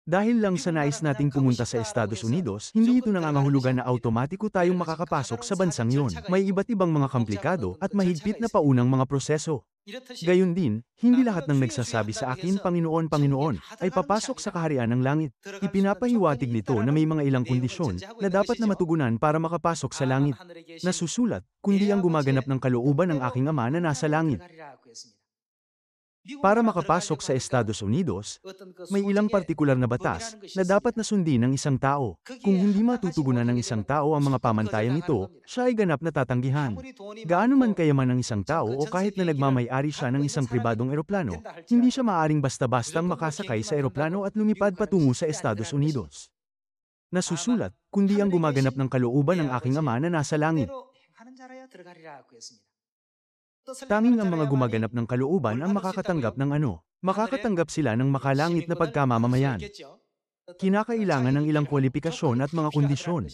Dahil lang sa nais nating pumunta sa Estados Unidos, hindi ito nangangahulugan na automatiko tayong makakapasok sa bansang yon. May iba't ibang mga komplikado at mahigpit na paunang mga proseso. Gayon din, hindi lahat ng nagsasabi sa akin, Panginoon, Panginoon, ay papasok sa kaharian ng langit. Ipinapahiwatig nito na may mga ilang kondisyon na dapat na matugunan para makapasok sa langit. Nasusulat, kundi ang gumaganap ng kalooban ng aking Ama na nasa langit. Para makapasok sa Estados Unidos, may ilang partikular na batas na dapat na sundin ng isang tao. Kung hindi matutugunan ng isang tao ang mga pamantayang ito, siya ay ganap na tatanggihan. Gaano man kayaman ng isang tao o kahit na nagmamay-ari siya ng isang pribadong eroplano, hindi siya maaaring basta-bastang makasakay sa eroplano at lumipad patungo sa Estados Unidos. Nasusulat, kundi ang gumaganap ng kalooban ng aking Ama na nasa langit. Tanging ang mga gumaganap ng kalooban ang makakatanggap ng ano. Makakatanggap sila ng makalangit na pagkamamamayan. Kinakailangan ng ilang kwalifikasyon at mga kondisyon.